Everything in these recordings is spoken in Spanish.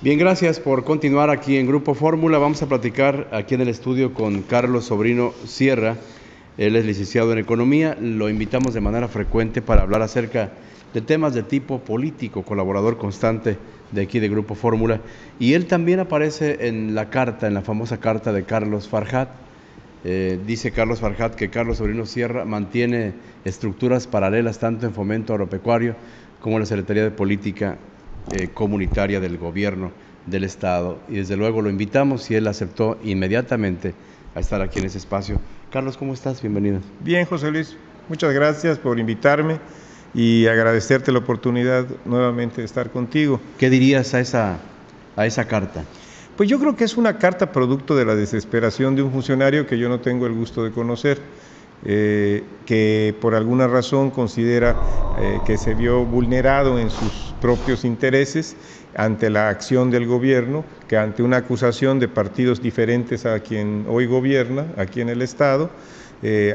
Bien, gracias por continuar aquí en Grupo Fórmula. Vamos a platicar aquí en el estudio con Carlos Sobrino Sierra. Él es licenciado en Economía. Lo invitamos de manera frecuente para hablar acerca de temas de tipo político, colaborador constante de aquí de Grupo Fórmula. Y él también aparece en la carta, en la famosa carta de Carlos Farjat. Dice Carlos Farjat que Carlos Sobrino Sierra mantiene estructuras paralelas tanto en Fomento Agropecuario como en la Secretaría de Política Comunitaria del Gobierno del Estado, y desde luego lo invitamos y él aceptó inmediatamente a estar aquí en ese espacio. Carlos, ¿cómo estás? Bienvenido. Bien, José Luis, muchas gracias por invitarme y agradecerte la oportunidad nuevamente de estar contigo. ¿Qué dirías a esa carta? Pues yo creo que es una carta producto de la desesperación de un funcionario que yo no tengo el gusto de conocer, que por alguna razón considera que se vio vulnerado en sus propios intereses ante la acción del gobierno, que ante una acusación de partidos diferentes a quien hoy gobierna aquí en el Estado,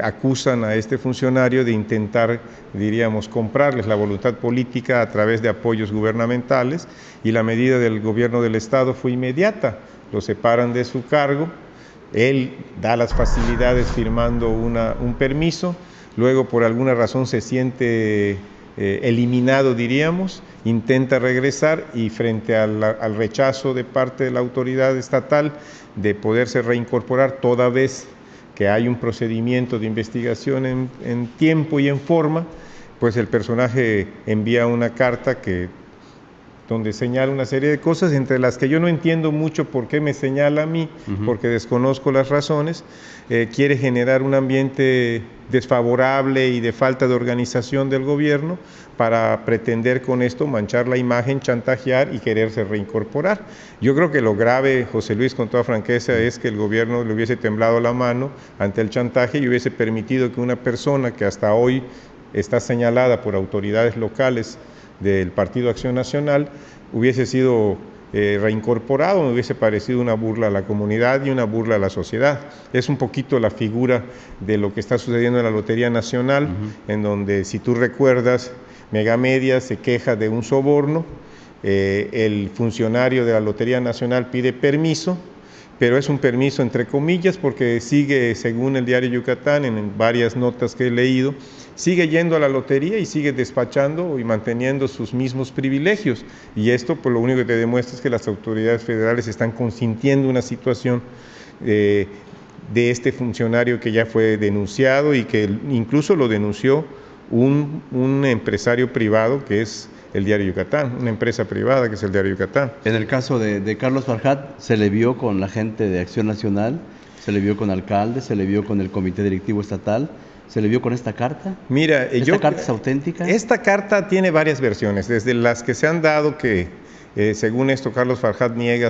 acusan a este funcionario de intentar, diríamos, comprarles la voluntad política a través de apoyos gubernamentales, y la medida del gobierno del Estado fue inmediata: lo separan de su cargo, él da las facilidades firmando un permiso, luego por alguna razón se siente eliminado, diríamos, intenta regresar y frente al rechazo de parte de la autoridad estatal de poderse reincorporar, toda vez que hay un procedimiento de investigación en tiempo y en forma, pues el personaje envía una carta donde señala una serie de cosas, entre las que yo no entiendo mucho por qué me señala a mí, porque desconozco las razones. Quiere generar un ambiente desfavorable y de falta de organización del gobierno para pretender con esto manchar la imagen, chantajear y quererse reincorporar. Yo creo que lo grave, José Luis, con toda franqueza, es que el gobierno le hubiese temblado la mano ante el chantaje y hubiese permitido que una persona que hasta hoy está señalada por autoridades locales del Partido Acción Nacional hubiese sido reincorporado. Me hubiese parecido una burla a la comunidad y una burla a la sociedad. Es un poquito la figura de lo que está sucediendo en la Lotería Nacional, en donde, si tú recuerdas, Megamedia se queja de un soborno, el funcionario de la Lotería Nacional pide permiso, pero es un permiso entre comillas, porque sigue, según el diario Yucatán, en varias notas que he leído, sigue yendo a la lotería y sigue despachando y manteniendo sus mismos privilegios. Y esto, pues, lo único que te demuestra es que las autoridades federales están consintiendo una situación de este funcionario que ya fue denunciado y que incluso lo denunció un empresario privado, que es el diario Yucatán, una empresa privada que es el diario Yucatán. En el caso de Carlos Farjat, se le vio con la gente de Acción Nacional, se le vio con alcaldes, se le vio con el Comité Directivo Estatal. ¿Se le vio con esta carta? Mira, ¿Esta carta es auténtica? Esta carta tiene varias versiones, desde las que se han dado que, según esto, Carlos Farjat niega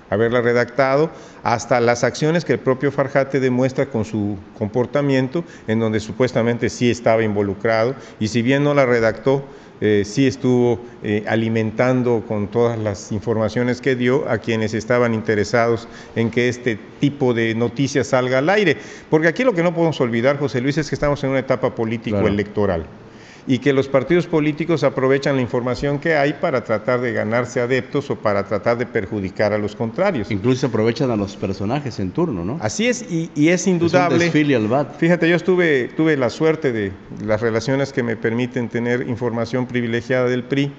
haberla redactado, hasta las acciones que el propio Farjat demuestra con su comportamiento, en donde supuestamente sí estaba involucrado, y si bien no la redactó, sí estuvo alimentando con todas las informaciones que dio a quienes estaban interesados en que este tipo de noticias salga al aire. Porque aquí lo que no podemos olvidar, José Luis, es que estamos en una etapa político-electoral. Y que los partidos políticos aprovechan la información que hay para tratar de ganarse adeptos o para tratar de perjudicar a los contrarios. Incluso aprovechan a los personajes en turno, ¿no? Así es, y es indudable. Es un desfile al bat. Fíjate, yo tuve la suerte de las relaciones que me permiten tener información privilegiada del PRI,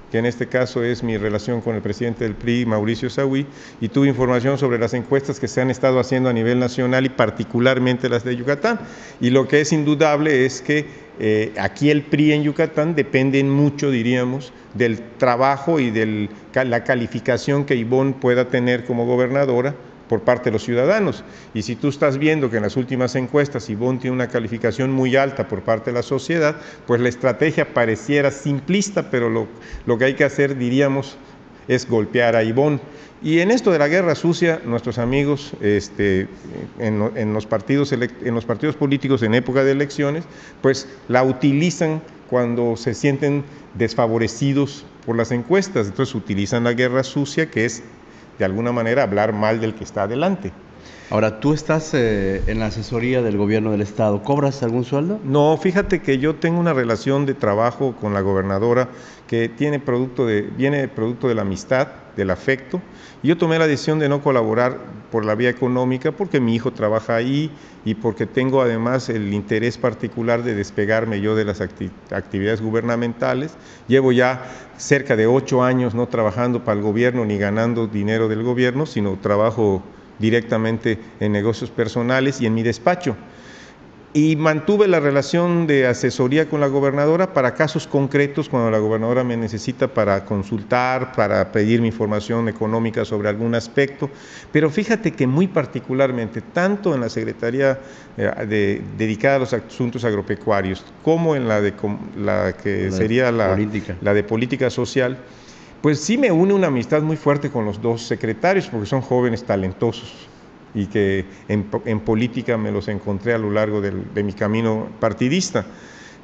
que en este caso es mi relación con el presidente del PRI, Mauricio Sahui, y tuve información sobre las encuestas que se han estado haciendo a nivel nacional y particularmente las de Yucatán. Y lo que es indudable es que aquí el PRI en Yucatán dependen mucho, diríamos, del trabajo y de la calificación que Ivonne pueda tener como gobernadora por parte de los ciudadanos. Y si tú estás viendo que en las últimas encuestas Ivonne tiene una calificación muy alta por parte de la sociedad, pues la estrategia pareciera simplista, pero lo que hay que hacer, diríamos, es golpear a Ivonne. Y en esto de la guerra sucia, nuestros amigos en los partidos políticos en época de elecciones, pues la utilizan cuando se sienten desfavorecidos por las encuestas. Entonces utilizan la guerra sucia, que es de alguna manera hablar mal del que está adelante. Ahora, ¿tú estás en la asesoría del gobierno del estado? ¿Cobras algún sueldo? No, fíjate que yo tengo una relación de trabajo con la gobernadora que viene producto de la amistad, del afecto. Y yo tomé la decisión de no colaborar por la vía económica porque mi hijo trabaja ahí y porque tengo además el interés particular de despegarme yo de las actividades gubernamentales. Llevo ya cerca de 8 años no trabajando para el gobierno ni ganando dinero del gobierno, sino trabajo directamente en negocios personales y en mi despacho. Y mantuve la relación de asesoría con la gobernadora para casos concretos, cuando la gobernadora me necesita para consultar, para pedir mi información económica sobre algún aspecto. Pero fíjate que muy particularmente, tanto en la Secretaría dedicada a los asuntos agropecuarios, como en la de la de política social, pues sí me une una amistad muy fuerte con los dos secretarios, porque son jóvenes talentosos y que en política me los encontré a lo largo de mi camino partidista.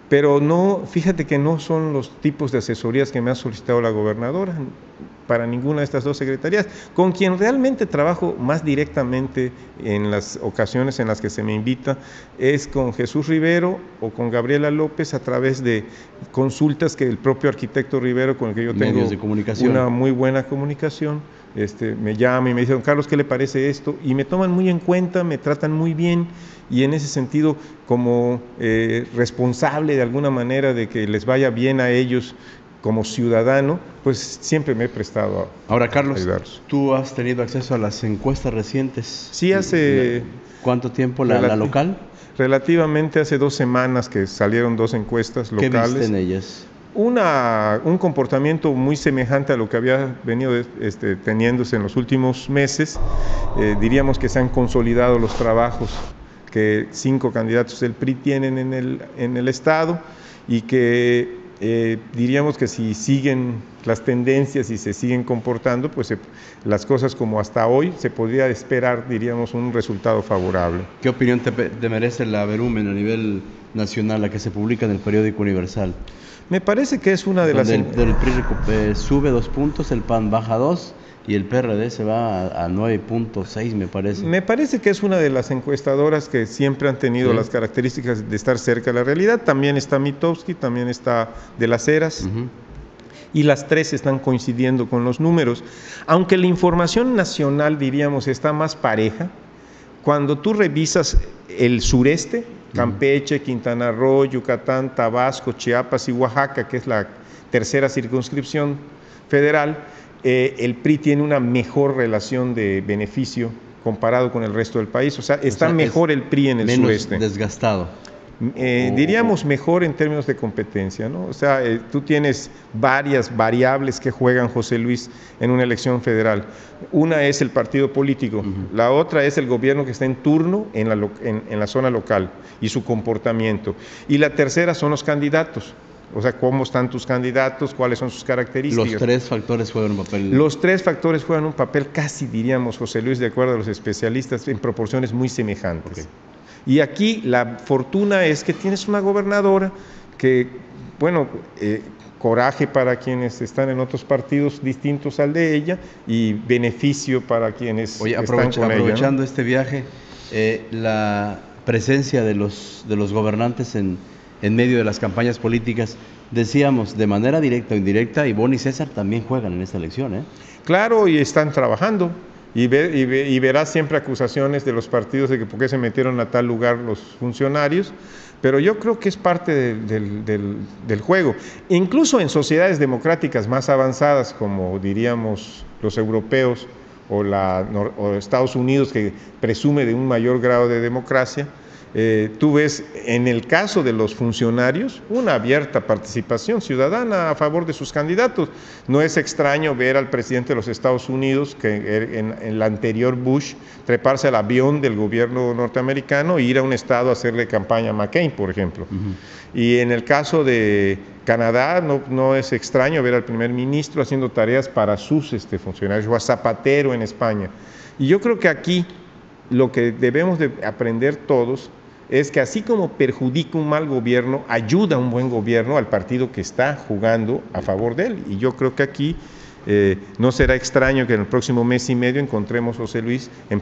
Pero no, fíjate que no son los tipos de asesorías que me ha solicitado la gobernadora para ninguna de estas dos secretarías. Con quien realmente trabajo más directamente en las ocasiones en las que se me invita es con Jesús Rivero o con Gabriela López a través de consultas que el propio arquitecto Rivero, con el que yo tengo una muy buena comunicación, me llama y me dice: don Carlos, ¿qué le parece esto? Y me toman muy en cuenta, me tratan muy bien, y en ese sentido, como responsable de alguna manera de que les vaya bien a ellos como ciudadano, pues siempre me he prestado a Ahora, Carlos, ayudarlos. ¿tú has tenido acceso a las encuestas recientes? Sí, hace... ¿Cuánto tiempo la local? Relativamente hace 2 semanas que salieron 2 encuestas locales. ¿Qué viste en ellas? Un comportamiento muy semejante a lo que había venido teniéndose en los últimos meses. Diríamos que se han consolidado los trabajos que 5 candidatos del PRI tienen en el estado, y que diríamos que si siguen las tendencias y se siguen comportando, pues las cosas como hasta hoy, se podría esperar, diríamos, un resultado favorable. ¿Qué opinión te merece la Verumen a nivel nacional, la que se publica en el periódico Universal? Me parece que es una de las... El PRI sube 2 puntos, el PAN baja 2 y el PRD se va a 9.6, me parece. Me parece que es una de las encuestadoras que siempre han tenido las características de estar cerca de la realidad. También está Mitofsky, también está De las Heras. Y las 3 están coincidiendo con los números. Aunque la información nacional, diríamos, está más pareja, cuando tú revisas el sureste, Campeche, Quintana Roo, Yucatán, Tabasco, Chiapas y Oaxaca, que es la tercera circunscripción federal, el PRI tiene una mejor relación de beneficio comparado con el resto del país. O sea, está mejor el PRI en el sureste. Menos desgastado. Diríamos mejor en términos de competencia, ¿no? O sea, tú tienes varias variables que juegan, José Luis, en una elección federal. Una es el partido político, la otra es el gobierno que está en turno en la zona local y su comportamiento. Y la tercera son los candidatos. O sea, cómo están tus candidatos, cuáles son sus características. Los 3 factores juegan un papel. Los 3 factores juegan un papel casi, diríamos, José Luis, de acuerdo a los especialistas, en proporciones muy semejantes. Y aquí la fortuna es que tienes una gobernadora que, bueno, coraje para quienes están en otros partidos distintos al de ella y beneficio para quienes están con ella, ¿no? Aprovechando este viaje, la presencia de los gobernantes en medio de las campañas políticas, decíamos, de manera directa o indirecta, Ivonne y César también juegan en esta elección, ¿eh? Claro, y están trabajando. Y verás siempre acusaciones de los partidos de que por qué se metieron a tal lugar los funcionarios, pero yo creo que es parte del juego. Incluso en sociedades democráticas más avanzadas, como diríamos los europeos o Estados Unidos, que presume de un mayor grado de democracia, tú ves en el caso de los funcionarios una abierta participación ciudadana a favor de sus candidatos. No es extraño ver al presidente de los Estados Unidos, que en el anterior Bush, treparse al avión del gobierno norteamericano e ir a un estado a hacerle campaña a McCain, por ejemplo. Y en el caso de Canadá no es extraño ver al primer ministro haciendo tareas para sus funcionarios, o a Zapatero en España. Y yo creo que aquí lo que debemos de aprender todos es que así como perjudica un mal gobierno, ayuda a un buen gobierno al partido que está jugando a favor de él. Y yo creo que aquí no será extraño que en el próximo mes y medio encontremos, José Luis, en